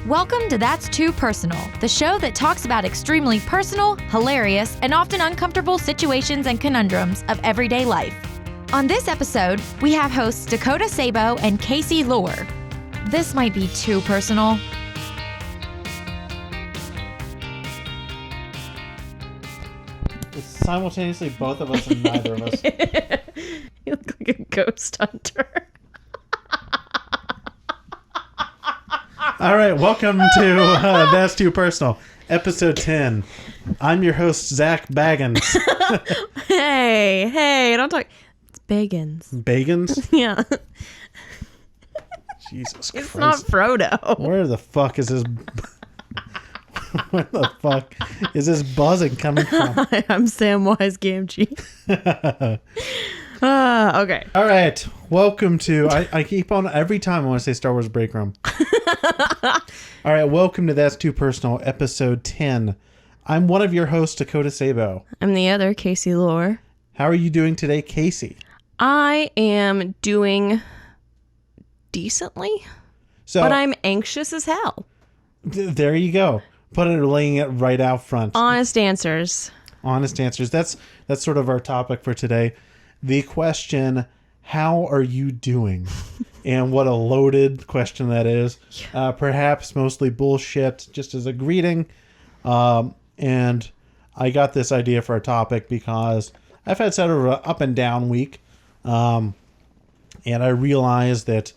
Welcome to That's Too Personal, the show that talks about extremely personal, hilarious, and often uncomfortable situations and conundrums of everyday life. On this episode, we have hosts Dakota Sabo and Kaici Lore. This might be too personal. It's simultaneously both of us and neither of us. You look like a ghost hunter. All right, welcome to That's Too Personal, episode 10. I'm your host, Zach Baggins. Hey, don't talk. It's Bagans. Bagans? Yeah. Jesus Christ. It's not Frodo. Where the fuck is this... Where the fuck is this buzzing coming from? Hi, I'm Samwise Gamgee. Okay. All right, welcome to... I keep on... Every time I want to say Star Wars Break Room. All right, welcome to That's Too Personal, episode 10. I'm one of your hosts, Dakota Sabo. I'm the other, Kaici Lore. How are you doing today, Kaici? I am doing decently, but I'm anxious as hell. There you go. Laying it right out front. Honest answers. Honest answers. That's sort of our topic for today. The question, how are you doing? And what a loaded question that is. Perhaps mostly bullshit, just as a greeting. And I got this idea for a topic because I've had sort of an up and down week. And I realized that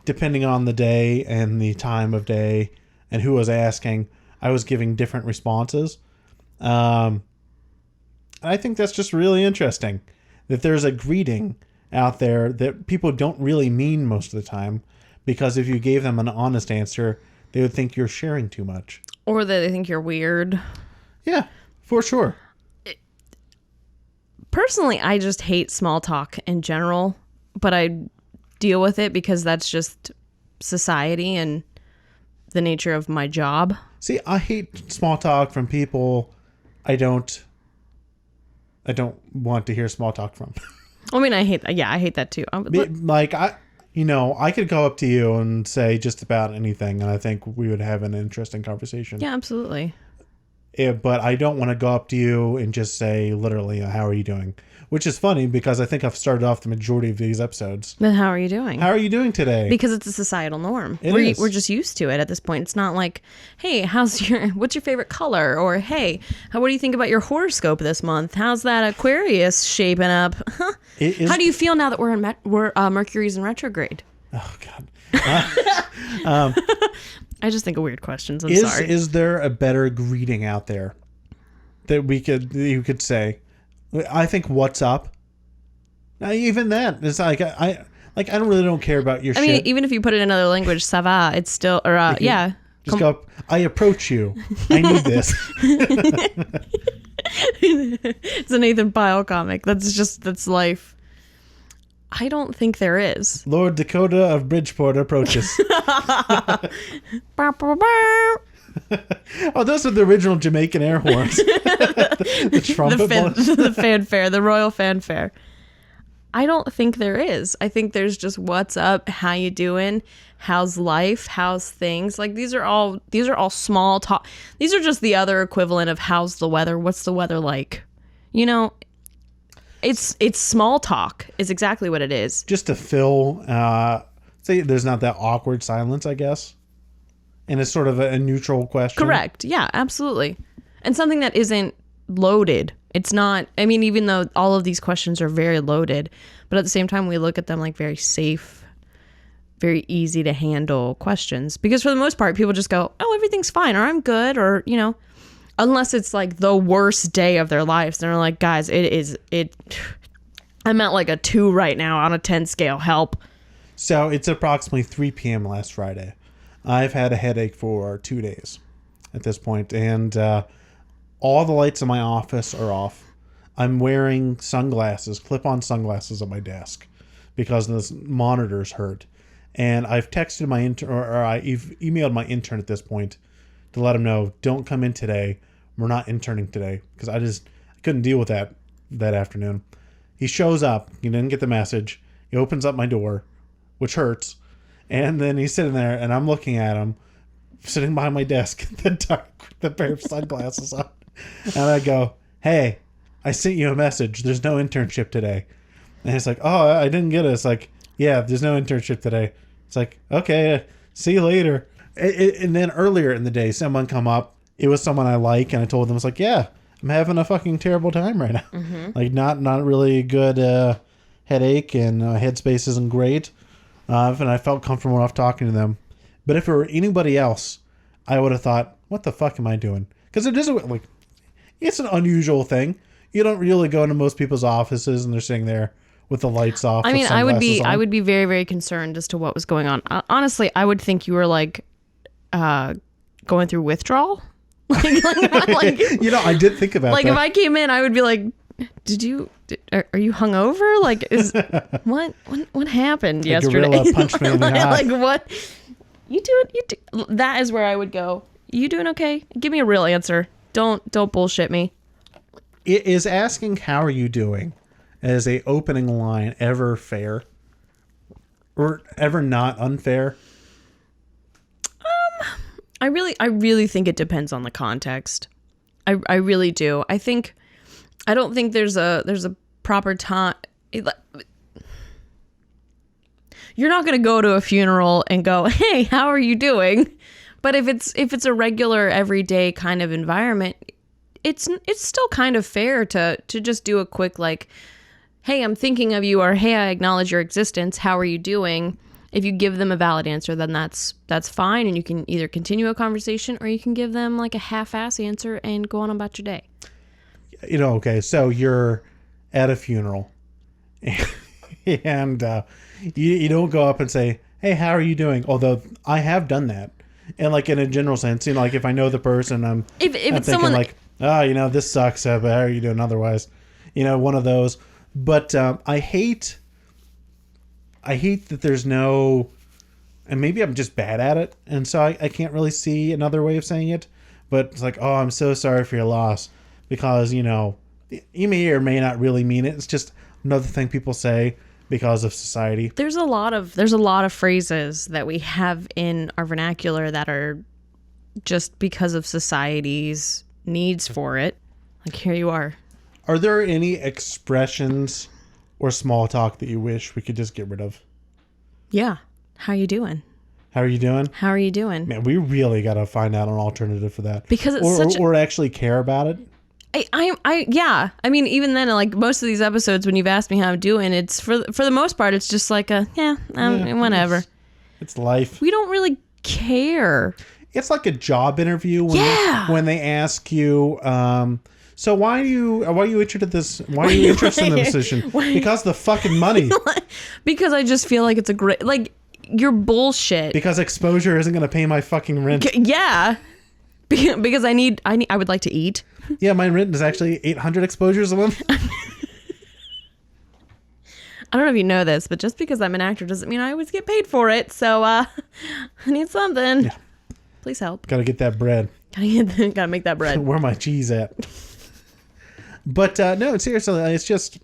depending on the day and the time of day and who was asking, I was giving different responses. I think that's just really interesting. That there's a greeting out there that people don't really mean most of the time, because if you gave them an honest answer, they would think you're sharing too much. Or that they think you're weird. Yeah, for sure. Personally, I just hate small talk in general, but I deal with it because that's just society and the nature of my job. See, I hate small talk from people I don't want to hear small talk from. I mean, I hate that. Yeah, I hate that too. Like, I could go up to you and say just about anything, and I think we would have an interesting conversation. Yeah, absolutely. But I don't want to go up to you and just say, literally, how are you doing? Which is funny, because I think I've started off the majority of these episodes. But how are you doing? How are you doing today? Because it's a societal norm. We're just used to it at this point. It's not like, hey, what's your favorite color? Or, hey, what do you think about your horoscope this month? How's that Aquarius shaping up? How do you feel now that Mercury's in retrograde? Oh, God. I just think of weird questions. I'm sorry. Is there a better greeting out there that you could say? I think "What's up?" Now, even that, it's like I don't care about your shit. I mean, even if you put it in another language, ça va, it's still yeah. Just go up. I approach you. I need this. It's an Nathan Pyle comic. That's life. I don't think there is. Lord Dakota of Bridgeport approaches. Oh, those are the original Jamaican air horns. the trumpet the fanfare, the royal fanfare. I don't think there is. I think there's just what's up, how you doing, how's life, how's things. Like these are all small talk. These are just the other equivalent of how's the weather, what's the weather like. You know, it's small talk is exactly what it is. Just to fill say there's not that awkward silence, I guess. And it's sort of a neutral question. Correct. Yeah, absolutely. And something that isn't loaded. It's not, I mean, even though all of these questions are very loaded, but at the same time, we look at them like very safe, very easy to handle questions. Because for the most part, people just go, oh, everything's fine, or I'm good, or, you know, unless it's like the worst day of their lives. They're like, guys, I'm at like a 2 right now on a 10 scale. Help. So it's approximately 3 p.m. last Friday. I've had a headache for 2 days at this point, and all the lights in my office are off. I'm wearing sunglasses, clip-on sunglasses at my desk because the monitors hurt. And I've texted my intern, or I've emailed my intern at this point to let him know, don't come in today. We're not interning today, because I couldn't deal with that afternoon. He shows up. He didn't get the message. He opens up my door, which hurts. And then he's sitting there, and I'm looking at him, sitting behind my desk, the pair of sunglasses on. And I go, hey, I sent you a message. There's no internship today. And it's like, oh, I didn't get it. It's like, yeah, there's no internship today. It's like, okay, see you later. And then earlier in the day, someone come up. It was someone I like, and I told them, it's like, yeah, I'm having a fucking terrible time right now. Mm-hmm. Like, not really a good headache, and headspace isn't great. And I felt comfortable enough talking to them. But if it were anybody else, I would have thought, what the fuck am I doing? Because it isn't, like, it's an unusual thing. You don't really go into most people's offices, and they're sitting there with the lights off. I mean, I would be very, very concerned as to what was going on. Honestly, I would think you were like going through withdrawal. like, you know, I did think about like that. If I came in, I would be like, are you hungover? Like, what happened yesterday? Gorilla punched me in the eye. Like, what? You do. That is where I would go. You doing okay? Give me a real answer. Don't bullshit me. Is asking how are you doing as a opening line ever fair? Or ever not unfair? I really think it depends on the context. I really do. I don't think there's a proper time. You're not going to go to a funeral and go, "Hey, how are you doing?" But if it's a regular everyday kind of environment, it's still kind of fair to just do a quick like, "Hey, I'm thinking of you," or "Hey, I acknowledge your existence. How are you doing?" If you give them a valid answer, then that's fine, and you can either continue a conversation or you can give them like a half-ass answer and go on about your day. You know, okay, so you're at a funeral, and you don't go up and say, "Hey, how are you doing?" Although I have done that, and like in a general sense, you know, like if I know the person, I'm thinking someone like, "Oh, you know, this sucks, but how are you doing otherwise?" You know, one of those. But I hate that there's no, and maybe I'm just bad at it, and so I can't really see another way of saying it. But it's like, "Oh, I'm so sorry for your loss," because, you know, you may or may not really mean it. It's just another thing people say because of society. There's a lot of phrases that we have in our vernacular that are just because of society's needs for it. Like, here you are. Are there any expressions or small talk that you wish we could just get rid of? Yeah. How you doing? How are you doing? How are you doing? Man, we really got to find out an alternative for that. Because it's or actually care about it. Yeah. I mean, even then, like most of these episodes, when you've asked me how I'm doing, it's for the most part, it's just like whatever. It's life. We don't really care. It's like a job interview when they ask you, so why are you interested in this? Why are you interested in the position? Because the fucking money. Because I just feel like it's a great, like, you're bullshit. Because exposure isn't going to pay my fucking rent. Yeah. Because I would like to eat. Yeah, my rent is actually 800 exposures a month. I don't know if you know this, but just because I'm an actor doesn't mean I always get paid for it. So I need something. Yeah. Please help. Gotta get that bread. Gotta make that bread. Where my cheese at? But no, seriously, it's just,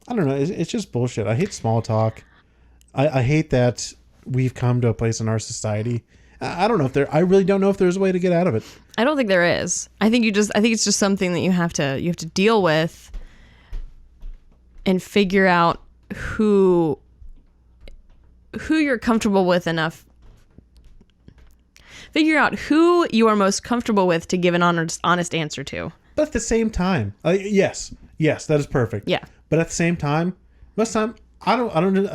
I don't know. It's just bullshit. I hate small talk. I hate that we've come to a place in our society. I don't know I really don't know if there's a way to get out of it. I don't think there is. I think it's just something that you have to deal with and figure out who you're comfortable with enough. Figure out who you are most comfortable with to give an honest answer to. But at the same time, yes, that is perfect. Yeah. But at the same time, most time I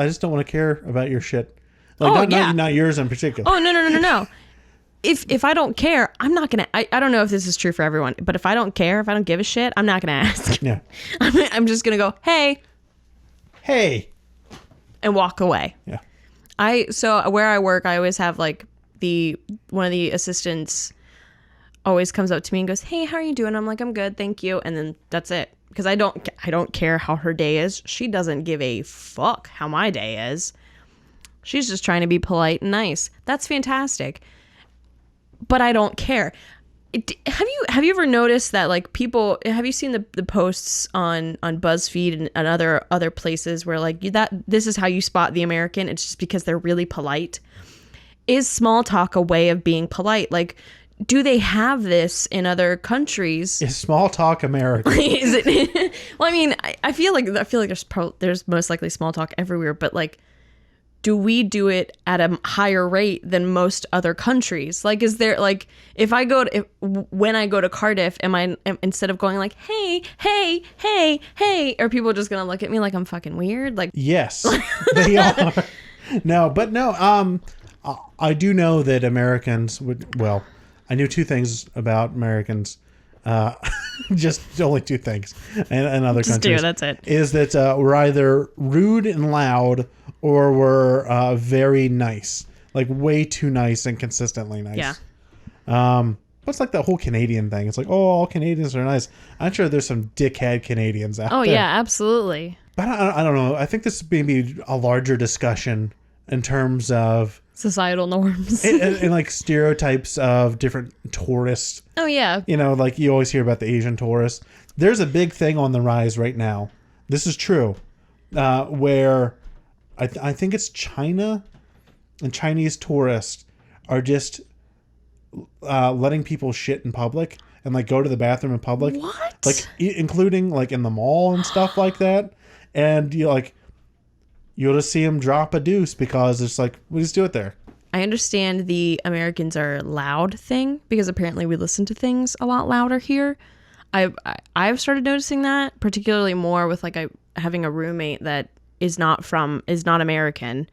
just don't want to care about your shit. Like, not yours in particular. Oh, no. If I don't care, I'm not going to... I don't know if this is true for everyone, but if I don't care, if I don't give a shit, I'm not going to ask. Yeah. I'm just going to go, hey. And walk away. Yeah. So where I work, I always have like one of the assistants always comes up to me and goes, "Hey, how are you doing?" I'm like, "I'm good, thank you." And then that's it. Because I don't care how her day is. She doesn't give a fuck how my day is. She's just trying to be polite and nice. That's fantastic. But I don't care. Have you ever noticed that, like, people, have you seen the posts on BuzzFeed and other places where, like, this is how you spot the American? It's just because they're really polite. is small talk a way of being polite? Like, do they have this in other countries? Is small talk American? Is it? Well, I mean, I feel like there's most likely small talk everywhere, but like, do we do it at a higher rate than most other countries? Like, is there like, when I go to Cardiff, instead of going like, hey, are people just gonna look at me like I'm fucking weird? Like, Yes, they are. No, but no. I do know that Americans would. Well, I knew two things about Americans. Just only two things, and other just countries. that's it. Is that we're either rude and loud, or we're very nice, like way too nice and consistently nice. Yeah. What's like the whole Canadian thing? It's like, oh, all Canadians are nice. I'm sure there's some dickhead Canadians out there. Oh yeah, absolutely. But I don't know. I think this may be a larger discussion in terms of Societal norms. and like stereotypes of different tourists. Oh yeah. You know, like you always hear about the Asian tourists. There's a big thing on the rise right now. This is true. Where I think it's China and Chinese tourists are just letting people shit in public and like go to the bathroom in public. What? Like including like in the mall and stuff like that. And you'll just see them drop a deuce because it's like, we just do it there. I understand the Americans are loud thing because apparently we listen to things a lot louder here. I've started noticing that particularly more with like having a roommate that is not American.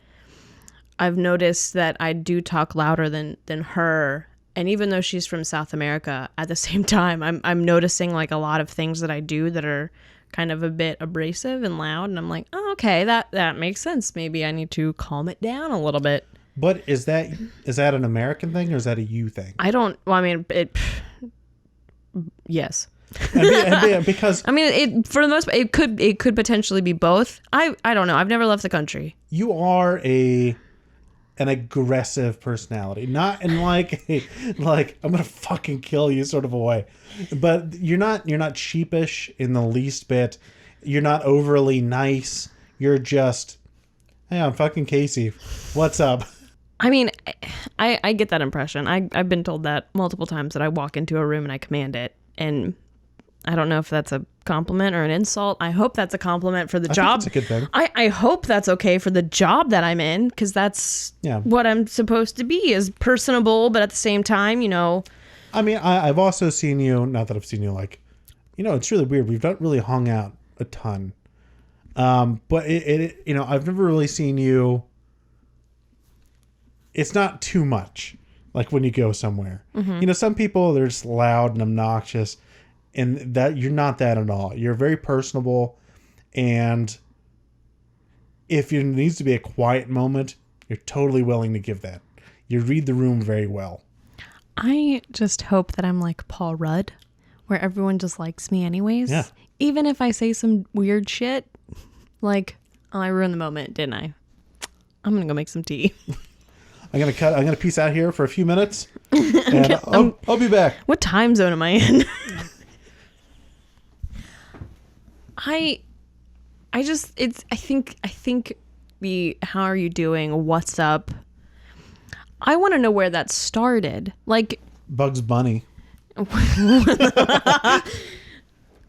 I've noticed that I do talk louder than her, and even though she's from South America, at the same time I'm noticing like a lot of things that I do that are kind of a bit abrasive and loud, and I'm like, oh, okay, that makes sense. Maybe I need to calm it down a little bit. But is that an American thing or is that a you thing? Yes. Because I mean, for the most part, it could potentially be both. I don't know. I've never left the country. you are an aggressive personality, not in like I'm gonna fucking kill you sort of a way, but you're not sheepish in the least bit. You're not overly nice. You're just, hey, I'm fucking Kaici. What's up? I mean, I get that impression. I've been told that multiple times that I walk into a room and I command it, and I don't know if that's a compliment or an insult. I hope that's a compliment for the job. That's a good thing. I hope that's okay for the job that I'm in, because that's what I'm supposed to be, is personable, but at the same time, I mean, I've also seen you, not that I've seen you like, it's really weird. We've not really hung out a ton. But I've never really seen you. It's not too much, like when you go somewhere. Mm-hmm. Some people, they're just loud and obnoxious, and that you're not that at all. You're very personable, and if there needs to be a quiet moment, you're totally willing to give that. You read the room very well. I just hope that I'm like Paul Rudd, where everyone just likes me anyways. Yeah. Even if I say some weird shit, like, oh, I ruined the moment, didn't I? I'm gonna go make some tea. I'm gonna peace out here for a few minutes, and I'll be back. What time zone am I in? I think the how are you doing? What's up? I want to know where that started. Like Bugs Bunny.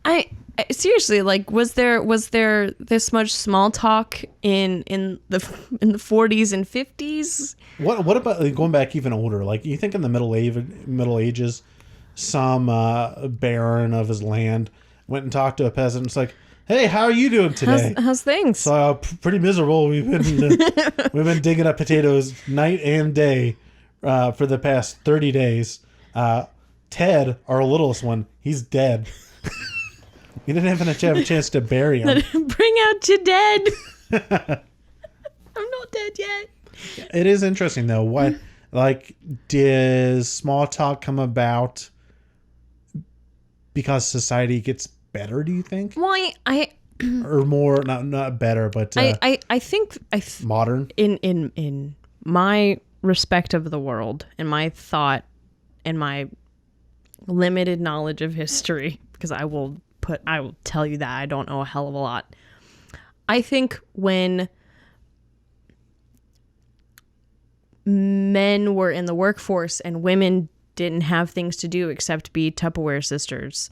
I seriously, like, was there this much small talk in the 40s and 50s? What about going back even older? Like, you think in the Middle Ages, some baron of his land went and talked to a peasant. It's like, hey, how are you doing today? How's things? So pretty miserable. We've been digging up potatoes night and day for the past 30 days. Ted, our littlest one, he's dead. We didn't even have a chance to bury him. Bring out your dead. I'm not dead yet. It is interesting though. What, like, does small talk come about because society gets better? Do you think? Well, or more, not better, but I think modern. In my respect of the world and my thought and my limited knowledge of history, because I will tell you that I don't know a hell of a lot. I think when men were in the workforce and women didn't have things to do except be Tupperware sisters.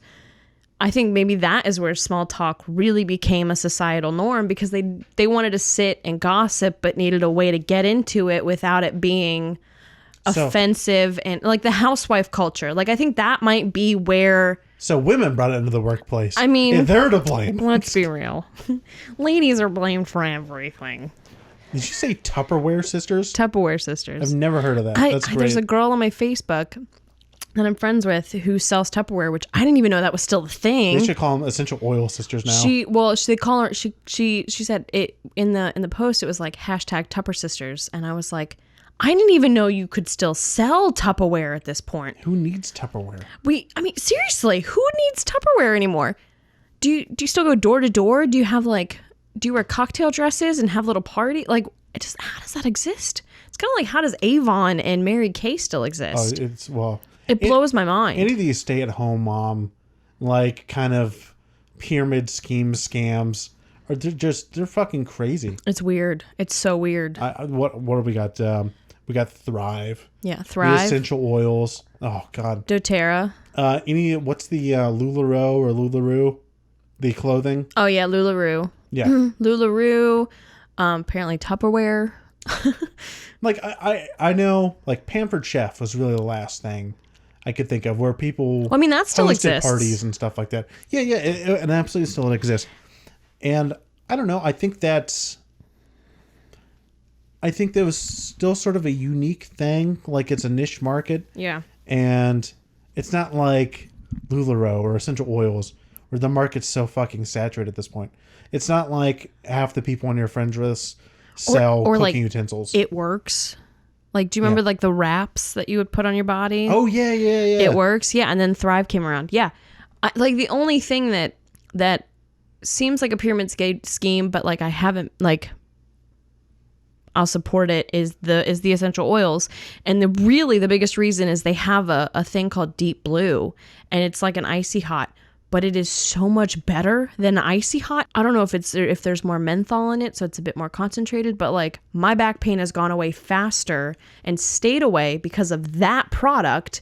I think maybe that is where small talk really became a societal norm, because they wanted to sit and gossip but needed a way to get into it without it being offensive, and like the housewife culture. Like, I think that might be where... So women brought it into the workplace. I mean... And they're to blame. Let's be real. Ladies are blamed for everything. Did you say Tupperware sisters? Tupperware sisters. I've never heard of that. That's great. There's a girl on my Facebook that I'm friends with who sells Tupperware, which I didn't even know that was still the thing. They should call them essential oil sisters now. They call her. She said it in the post. It was like hashtag Tupper sisters, and I was like, I didn't even know you could still sell Tupperware at this point. Who needs Tupperware? I mean, seriously, who needs Tupperware anymore? Do you still go door to door? Do you wear cocktail dresses and have little party? Like, how does that exist? It's kind of like, how does Avon and Mary Kay still exist? It blows my mind. Any of these stay-at-home mom, like, kind of pyramid scams, they're fucking crazy. It's weird. It's so weird. What have we got? We got Thrive. Yeah, Thrive. The essential oils. Oh God. doTERRA. What's the LuLaRoe or LuLaRoe? The clothing. Oh yeah, LuLaRoe. Yeah. LuLaRoe. Apparently Tupperware. Like I know, like Pampered Chef was really the last thing I could think of where people. Well, I mean, that still hosted exists. Parties and stuff like that. Yeah, it absolutely still exists. And I don't know. I think that was still sort of a unique thing. Like, it's a niche market. Yeah. And it's not like LuLaRoe or essential oils where the market's so fucking saturated at this point. It's not like half the people on your friends list sell or cooking like utensils. It works. Like, do you remember like the wraps that you would put on your body? Oh yeah. It works. Yeah. And then Thrive came around. Yeah. Like, the only thing that seems like a pyramid scheme, but like I haven't, like, I'll support it, is the essential oils. And the biggest reason is they have a thing called Deep Blue, and it's like an icy hot, but it is so much better than icy hot. I don't know if there's more menthol in it, so it's a bit more concentrated, but like, my back pain has gone away faster and stayed away because of that product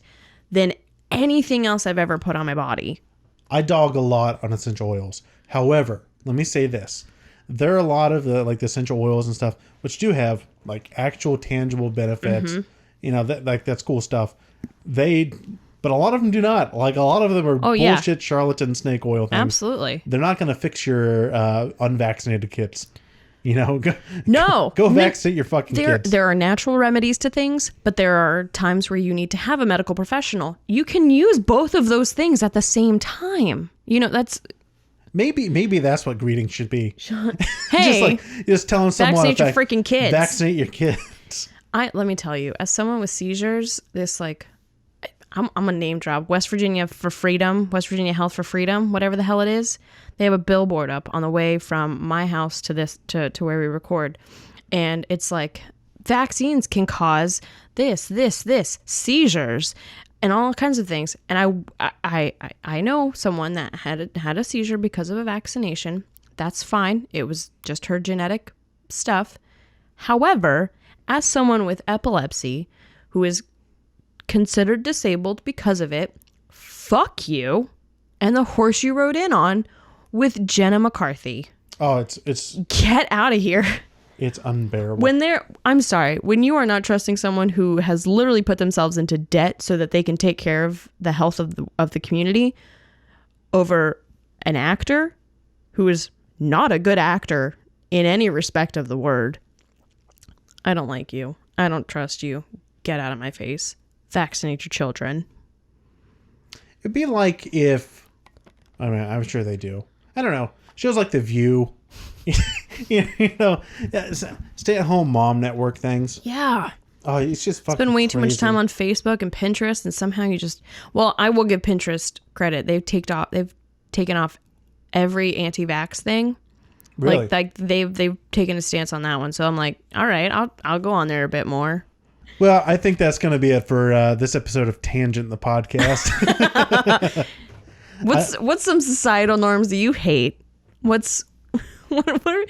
than anything else I've ever put on my body. I dog a lot on essential oils. However, let me say this. There are a lot of the essential oils and stuff which do have like actual tangible benefits. Mm-hmm. You know, that's cool stuff. But a lot of them do not. Like, a lot of them are bullshit charlatan snake oil things. Absolutely. They're not going to fix your unvaccinated kids. You know, go vaccinate your fucking kids. There are natural remedies to things, but there are times where you need to have a medical professional. You can use both of those things at the same time. You know, that's... Maybe that's what greetings should be. Hey, just telling someone, vaccinate your freaking kids. Vaccinate your kids. Let me tell you, as someone with seizures, this, like, I'm gonna name drop West Virginia for Freedom, West Virginia Health for Freedom, whatever the hell it is. They have a billboard up on the way from my house to where we record, and it's like, vaccines can cause this, seizures, and all kinds of things. And I know someone that had a seizure because of a vaccination. That's fine. It was just her genetic stuff. However, as someone with epilepsy who is considered disabled because of it, fuck you and the horse you rode in on with Jenna McCarthy. Oh, it's get out of here. It's unbearable. I'm sorry, when you are not trusting someone who has literally put themselves into debt so that they can take care of the health of the community over an actor who is not a good actor in any respect of the word, I don't like you. I don't trust you. Get out of my face. Vaccinate your children. It'd be like if, I mean, I'm sure they do. I don't know. Shows like The View. you know, stay-at-home mom network things. Yeah. Oh, it's just fucking Spend way too much crazy. time on Facebook and Pinterest, and somehow you just... Well, I will give Pinterest credit. They've taken off every anti-vax thing. Really? Like they've taken a stance on that one. So I'm like, all right, I'll go on there a bit more. Well, I think that's going to be it for this episode of Tangent the podcast. What's some societal norms that you hate? What are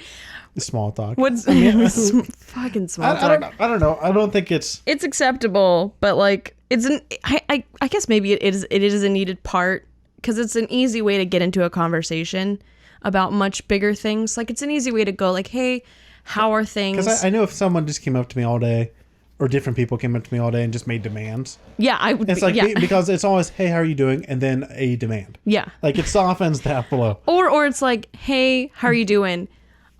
Small talk. fuck fucking small talk. I don't know. I don't think it's acceptable, but like I guess maybe it is a needed part because it's an easy way to get into a conversation about much bigger things. Like it's an easy way to go like, hey, how are things? Because I know if someone just came up to me all day, or different people came up to me all day and just made demands. Yeah, I would. It's like yeah. because it's always, hey, how are you doing, and then a demand. Yeah, like it softens that blow. Or it's like, hey, how are you doing?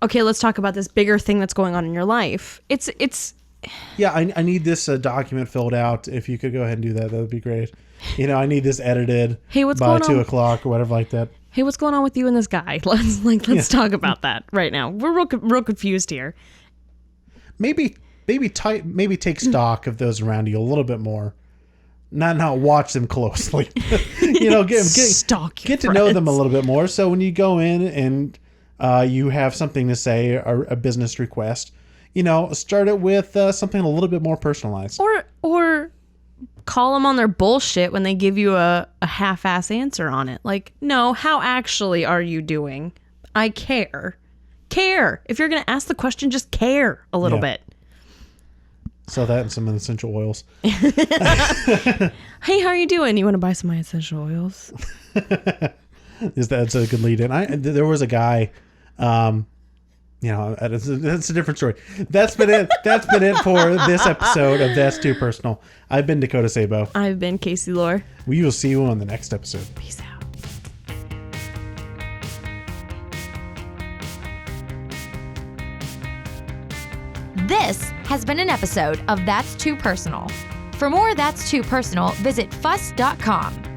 Okay, let's talk about this bigger thing that's going on in your life. It's. Yeah, I need this document filled out. If you could go ahead and do that, that would be great. I need this edited. Hey, what's by going 2 on? o'clock or whatever like that. Hey, what's going on with you and this guy? Let's talk about that right now. We're real confused here. Maybe take stock of those around you a little bit more. Not watch them closely. Get to know them a little bit more. So when you go in and you have something to say or a business request, start it with something a little bit more personalized. Or call them on their bullshit when they give you a half-ass answer on it. Like, no, how actually are you doing? I care. Care. If you're going to ask the question, just care a little bit. So that and some essential oils. Hey, how are you doing? You want to buy some of my essential oils? That's a good lead in. There was a guy, that's a different story. That's been it. That's been it for this episode of That's Too Personal. I've been Dakota Sabo. I've been Kaici Lore. We will see you on the next episode. Peace out. This has been an episode of That's Too Personal. For more That's Too Personal, visit fuss.com.